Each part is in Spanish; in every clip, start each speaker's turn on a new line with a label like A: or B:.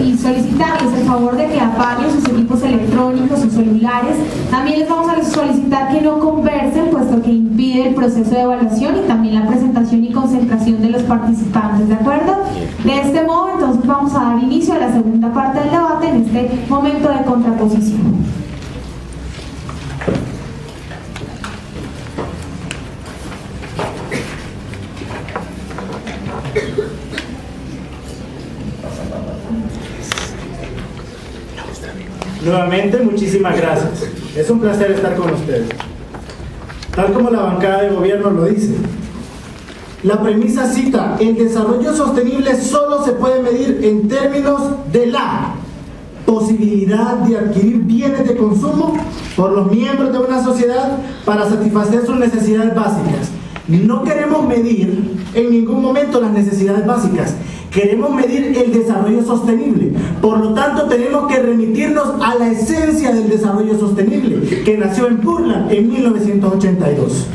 A: y solicitarles el favor de que apaguen sus equipos electrónicos, sus celulares. También les vamos a solicitar que no conversen, puesto que impide el proceso de evaluación y también la presentación y concentración de los participantes, ¿de acuerdo? De este modo, entonces vamos a dar inicio a la segunda parte del debate en este momento de contraposición.
B: Nuevamente, muchísimas gracias. Es un placer estar con ustedes. Tal como la bancada de gobierno lo dice, la premisa cita: el desarrollo sostenible solo se puede medir en términos de la posibilidad de adquirir bienes de consumo por los miembros de una sociedad para satisfacer sus necesidades básicas. No queremos medir en ningún momento las necesidades básicas, queremos medir el desarrollo sostenible. Por lo tanto, tenemos que remitirnos a la esencia del desarrollo sostenible, que nació en Portland en 1982.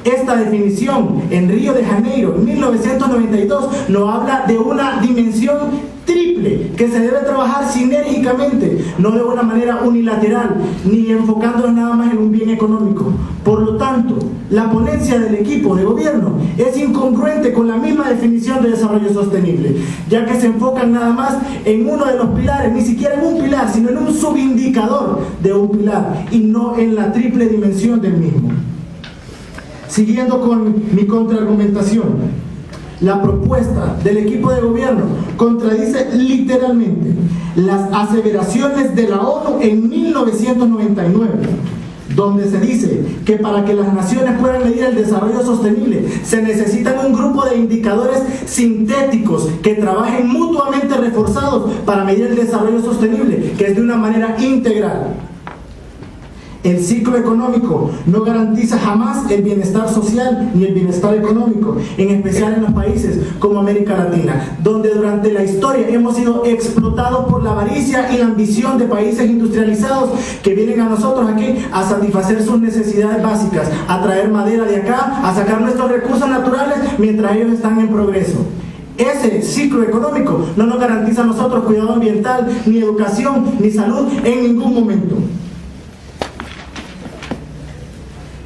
B: Esta definición en Río de Janeiro en 1992 nos habla de una dimensión triple que se debe trabajar sinérgicamente, no de una manera unilateral, ni enfocándonos nada más en un bien económico. Por lo tanto, la ponencia del equipo de gobierno es incongruente con la misma definición de desarrollo sostenible, ya que se enfocan nada más en uno de los pilares, ni siquiera en un pilar, sino en un subindicador de un pilar, y no en la triple dimensión del mismo. Siguiendo con mi contraargumentación, la propuesta del equipo de gobierno contradice literalmente las aseveraciones de la ONU en 1999, donde se dice que para que las naciones puedan medir el desarrollo sostenible se necesitan un grupo de indicadores sintéticos que trabajen mutuamente reforzados para medir el desarrollo sostenible, que es de una manera integral. El ciclo económico no garantiza jamás el bienestar social ni el bienestar económico, en especial en los países como América Latina, donde durante la historia hemos sido explotados por la avaricia y la ambición de países industrializados que vienen a nosotros aquí a satisfacer sus necesidades básicas, a traer madera de acá, a sacar nuestros recursos naturales mientras ellos están en progreso. Ese ciclo económico no nos garantiza a nosotros cuidado ambiental, ni educación, ni salud en ningún momento.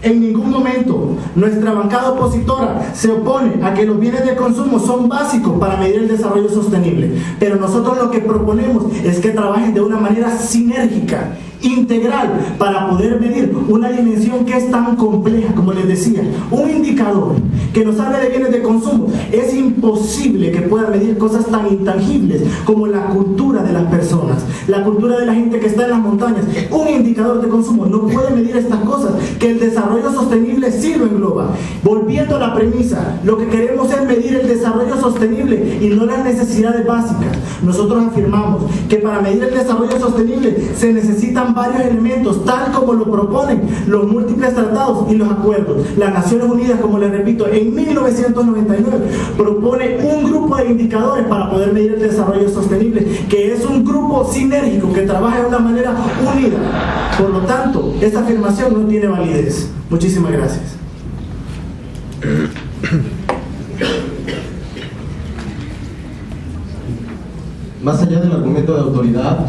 B: En ningún momento nuestra bancada opositora se opone a que los bienes de consumo son básicos para medir el desarrollo sostenible, pero nosotros lo que proponemos es que trabajen de una manera sinérgica, integral, para poder medir una dimensión que es tan compleja, como les decía. Un indicador que nos hable de bienes de consumo, es imposible que pueda medir cosas tan intangibles como la cultura de las personas, la cultura de la gente que está en las montañas. Un indicador de consumo no puede medir estas cosas que el desarrollo sostenible sí lo engloba. Volviendo a la premisa, lo que queremos es medir el desarrollo sostenible y no las necesidades básicas. Nosotros afirmamos que para medir el desarrollo sostenible se necesitan varios elementos, tal como lo proponen los múltiples tratados y los acuerdos. Las Naciones Unidas, como les repito, en 1999 propone un grupo de indicadores para poder medir el desarrollo sostenible, que es un grupo sinérgico que trabaja de una manera unida. Por lo tanto, esta afirmación no tiene validez. Muchísimas gracias.
C: Más allá del argumento de autoridad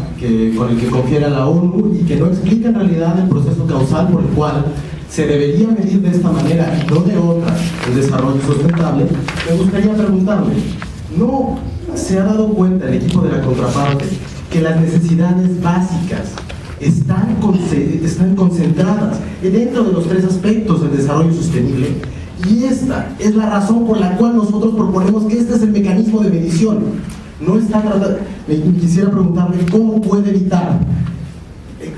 C: con el que confiere a la ONU y que no explica en realidad el proceso causal por el cual se debería medir de esta manera y no de otra el desarrollo sustentable, me gustaría preguntarle, ¿no se ha dado cuenta el equipo de la contraparte que las necesidades básicas están concentradas dentro de los tres aspectos del desarrollo sostenible? Y esta es la razón por la cual nosotros proponemos que este es el mecanismo de medición. No está tratando. Quisiera preguntarle cómo puede evitar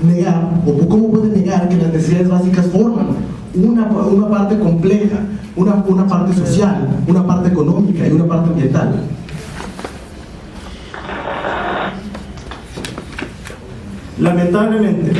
C: negar, o cómo puede negar que las necesidades básicas forman una parte compleja, una parte social, una parte económica y una parte ambiental.
B: Lamentablemente,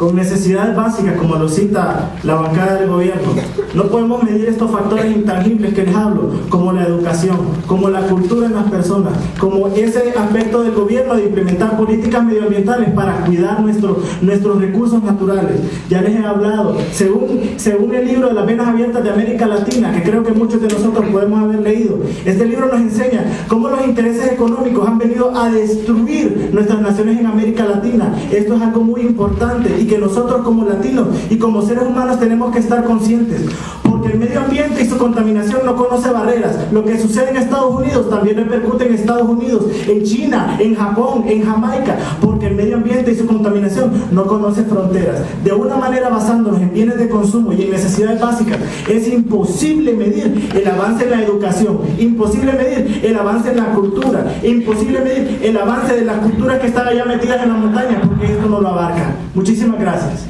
B: con necesidades básicas, como lo cita la bancada del gobierno. No podemos medir estos factores intangibles que les hablo, como la educación, como la cultura en las personas, como ese aspecto del gobierno de implementar políticas medioambientales para cuidar nuestros recursos naturales. Ya les he hablado, según el libro de las venas abiertas de América Latina, que creo que muchos de nosotros podemos haber leído, este libro nos enseña cómo los intereses económicos han venido a destruir nuestras naciones en América Latina. Esto es algo muy importante y que nosotros como latinos y como seres humanos tenemos que estar conscientes, porque el medio ambiente y su contaminación no conoce barreras. Lo que sucede en Estados Unidos también repercute en Estados Unidos, en China, en Japón, en Jamaica, porque el medio ambiente y su contaminación no conoce fronteras. De una manera, basándonos en bienes de consumo y en necesidades básicas, es imposible medir el avance en la educación, imposible medir el avance en la cultura, imposible medir el avance de las culturas que están allá metidas en la montaña, porque esto no lo abarca. Muchísimas gracias.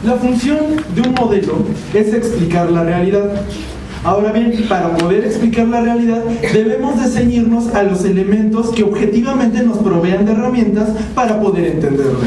D: La función de un modelo es explicar la realidad. Ahora bien, para poder explicar la realidad, debemos de ceñirnos a los elementos que objetivamente nos provean de herramientas para poder entenderla.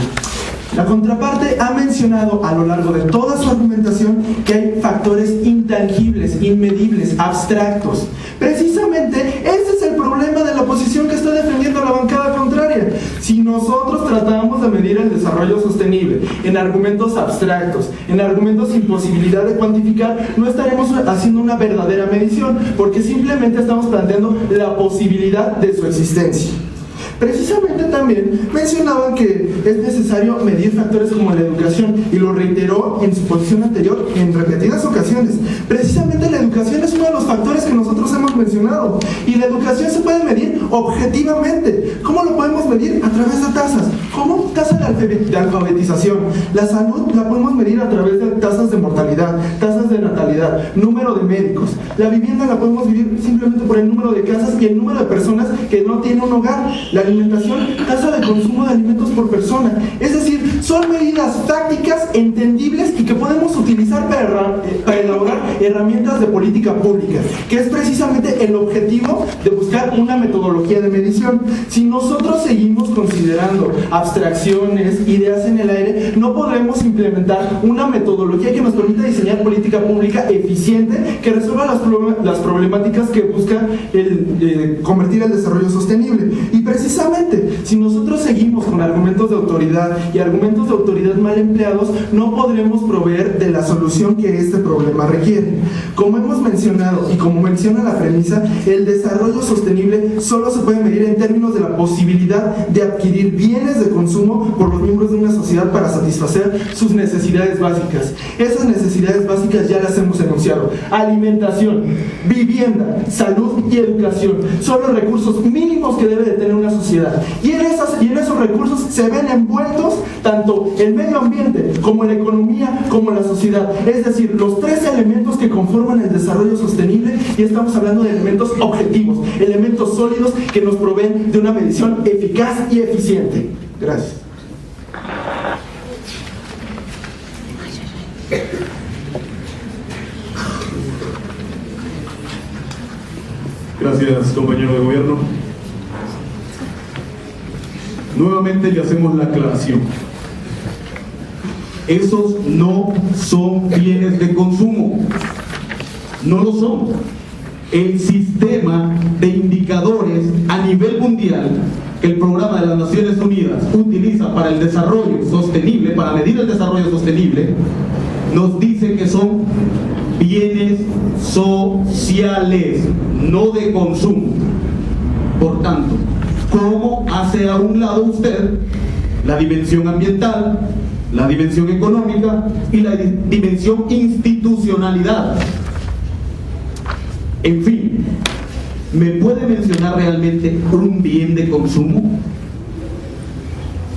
D: La contraparte ha mencionado a lo largo de toda su argumentación que hay factores intangibles, inmedibles, abstractos. Precisamente ese es el problema de la posición que está defendiendo la bancada contraria. Si nosotros tratamos de medir el desarrollo sostenible en argumentos abstractos, en argumentos sin posibilidad de cuantificar, no estaremos haciendo una verdadera medición, porque simplemente estamos planteando la posibilidad de su existencia. Precisamente también mencionaban que es necesario medir factores como la educación, y lo reiteró en su posición anterior en repetidas ocasiones. Precisamente la educación es uno de los factores que nosotros hemos mencionado, y la educación se puede medir objetivamente. ¿Cómo lo podemos medir? A través de tasas. ¿Cómo? Tasa de alfabetización. La salud la podemos medir a través de tasas de mortalidad, tasas de natalidad, número de médicos. La vivienda la podemos medir simplemente por el número de casas y el número de personas que no tienen un hogar. La alimentación, tasa de consumo de alimentos por persona. Es decir, son medidas tácticas, entendibles y que podemos utilizar para elaborar herramientas de política pública, que es precisamente el objetivo de buscar una metodología de medición. Si nosotros seguimos considerando abstracciones, ideas en el aire, no podremos implementar una metodología que nos permita diseñar política pública eficiente que resuelva las problemáticas que busca convertir el desarrollo sostenible. Y precisamente, si nosotros seguimos con argumentos de autoridad y argumentos de autoridad mal empleados, no podremos proveer de la solución que este problema requiere. Como hemos mencionado y como menciona la premisa, el desarrollo sostenible solo se puede medir en términos de la posibilidad de adquirir bienes de consumo por los miembros de una sociedad para satisfacer sus necesidades básicas. Esas necesidades básicas ya las hemos enunciado: alimentación, vivienda, salud y educación. Son los recursos mínimos que debe de tener una sociedad, y en esos recursos se ven envueltos tanto el medio ambiente como la economía como la sociedad, es decir, los tres elementos que conforman el desarrollo sostenible. Y estamos hablando de elementos objetivos, elementos sólidos que nos proveen de una medición eficaz y eficiente. Gracias.
E: Gracias, compañero de gobierno. Nuevamente le hacemos la aclaración. Esos no son bienes de consumo. No lo son. El sistema de indicadores a nivel mundial que el Programa de las Naciones Unidas utiliza para el desarrollo sostenible, para medir el desarrollo sostenible, nos dice que son bienes sociales, no de consumo. Por tanto, ¿cómo hace a un lado usted la dimensión ambiental, la dimensión económica y la dimensión institucionalidad? En fin, ¿me puede mencionar realmente un bien de consumo?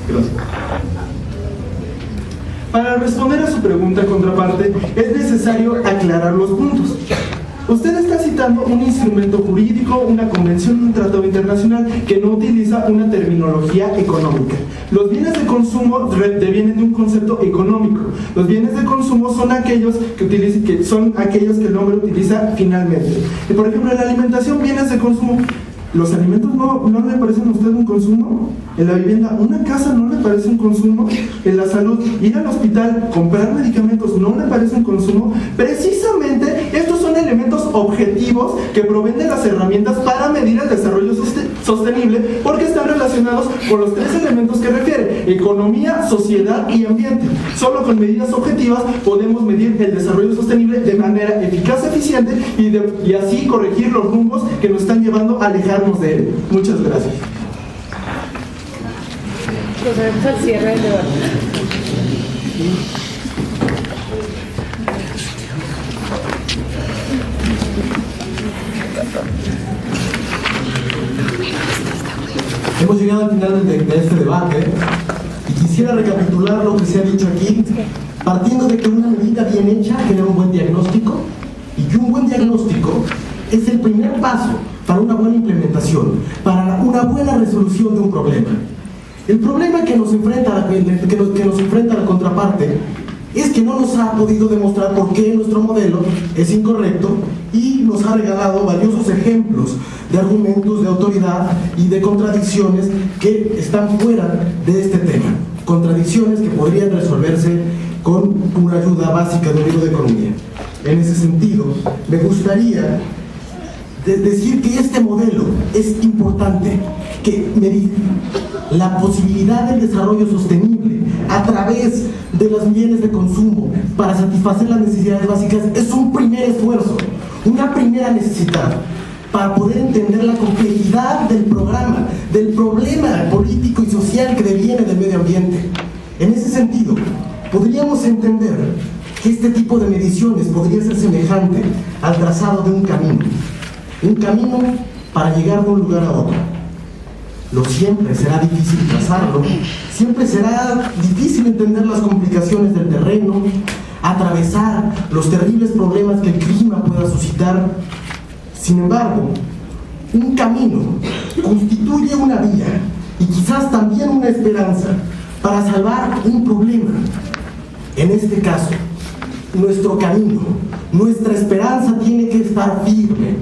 E: Gracias.
D: Para responder a su pregunta contraparte, es necesario aclarar los puntos. Usted está citando un instrumento jurídico, una convención, un tratado internacional que no utiliza una terminología económica. Los bienes de consumo devienen de un concepto económico. Los bienes de consumo son aquellos que el hombre utiliza finalmente. Y por ejemplo, en la alimentación, bienes de consumo. ¿Los alimentos no le parecen a usted un consumo? En la vivienda, ¿una casa no le parece un consumo? En la salud, ir al hospital, comprar medicamentos, ¿no le parece un consumo? Precisamente, estos son elementos objetivos que proveen de las herramientas para medir el desarrollo sostenible, porque están relacionados con los tres elementos que refiere: economía, sociedad y ambiente. Solo con medidas objetivas podemos medir el desarrollo sostenible de manera eficaz, eficiente y así corregir los rumbos que nos están llevando a alejarnos de él. Muchas gracias.
F: Procedemos al cierre del debate.
C: Hemos llegado al final de este debate y quisiera recapitular lo que se ha dicho aquí, partiendo de que una medida bien hecha genera un buen diagnóstico y que un buen diagnóstico es el primer paso para una buena implementación, para una buena resolución de un problema. El problema que nos enfrenta la contraparte es que no nos ha podido demostrar por qué nuestro modelo es incorrecto y nos ha regalado valiosos ejemplos de argumentos de autoridad y de contradicciones que están fuera de este tema. Contradicciones que podrían resolverse con una ayuda básica de un libro de economía. En ese sentido, me gustaría decir que este modelo es importante, que medir la posibilidad del desarrollo sostenible a través de los bienes de consumo para satisfacer las necesidades básicas es un primer esfuerzo, una primera necesidad para poder entender la complejidad del problema político y social que deviene del medio ambiente. En ese sentido, podríamos entender que este tipo de mediciones podría ser semejante al trazado de un camino para llegar de un lugar a otro. Siempre será difícil trazarlo, siempre será difícil entender las complicaciones del terreno, atravesar los terribles problemas que el clima pueda suscitar. Sin embargo, un camino constituye una vía y quizás también una esperanza para salvar un problema. En este caso, nuestro camino, nuestra esperanza tiene que estar firme,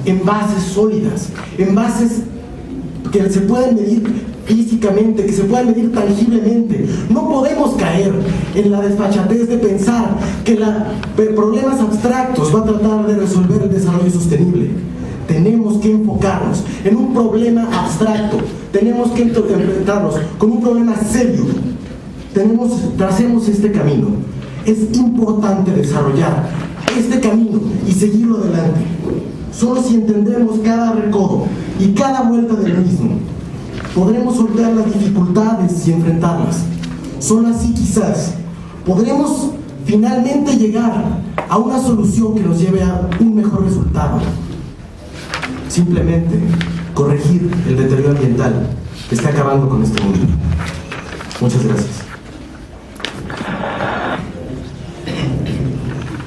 C: en bases sólidas, en bases que se pueden medir físicamente, que se pueden medir tangiblemente. No podemos caer en la desfachatez de pensar que problemas abstractos va a tratar de resolver el desarrollo sostenible. Tenemos que enfocarnos en un problema abstracto, tenemos que enfrentarnos con un problema serio. Tracemos este camino. Es importante desarrollar este camino y seguirlo adelante. Solo si entendemos cada recodo y cada vuelta del mismo, podremos sortear las dificultades y enfrentarlas. Solo así quizás podremos finalmente llegar a una solución que nos lleve a un mejor resultado. Simplemente corregir el deterioro ambiental que está acabando con este mundo. Muchas gracias.